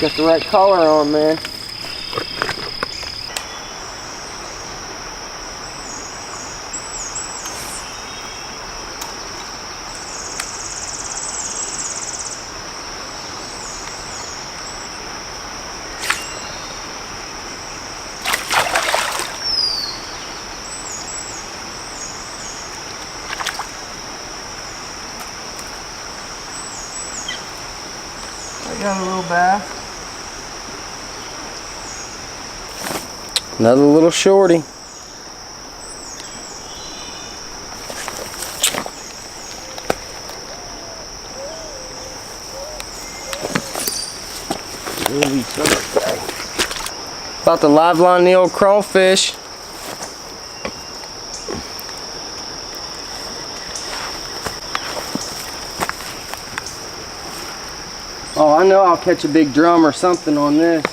Got the right color on, man. I got a little bass. Another little shorty. About to live line the old crawfish. Oh, I know I'll catch a big drum or something on this.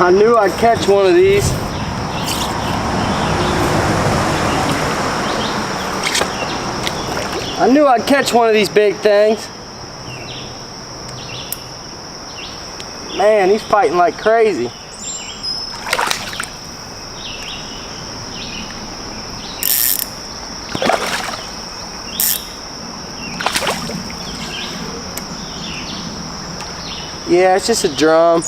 I knew I'd catch one of these. I knew I'd catch one of these big things. Man, he's fighting like crazy. Yeah, it's just a drum.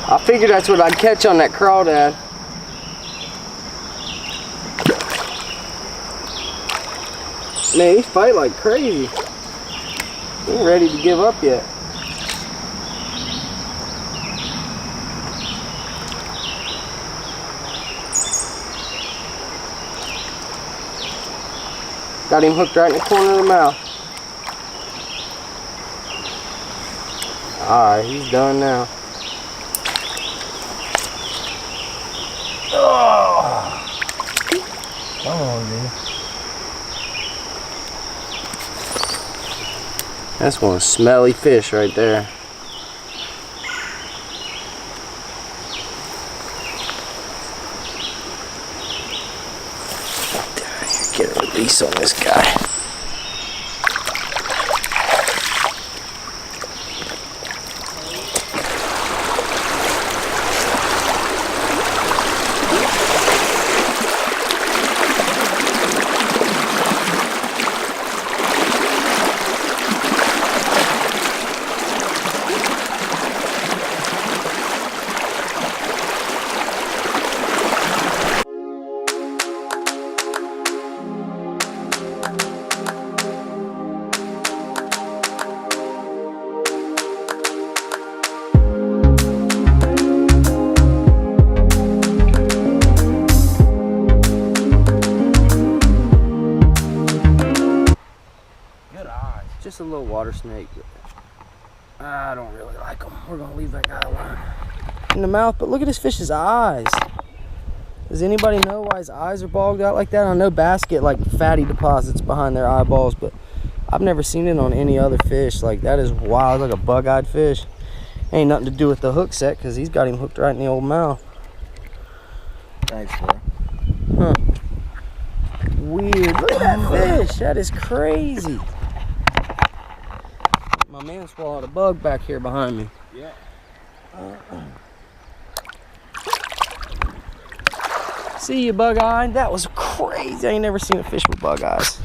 I figured that's what I'd catch on that crawdad. Man, he fight like crazy. He ain't ready to give up yet. Got him hooked right in the corner of the mouth. Alright, he's done now. Oh! Come on, dude. That's one smelly fish right there. Get a release on this guy. Just a little water snake. I don't really like them. We're gonna leave that guy alone. In the mouth, but look at this fish's eyes. Does anybody know why his eyes are bogged out like that? I know bass get like fatty deposits behind their eyeballs, but I've never seen it on any other fish. Like, that is wild, like a bug-eyed fish. Ain't nothing to do with the hook set, because he's got him hooked right in the old mouth. Thanks, bro. Huh. Weird. Look at that fish. That is crazy. My man swallowed a bug back here behind me. Yeah. See you, bug-eyed. That was crazy. I ain't never seen a fish with bug eyes.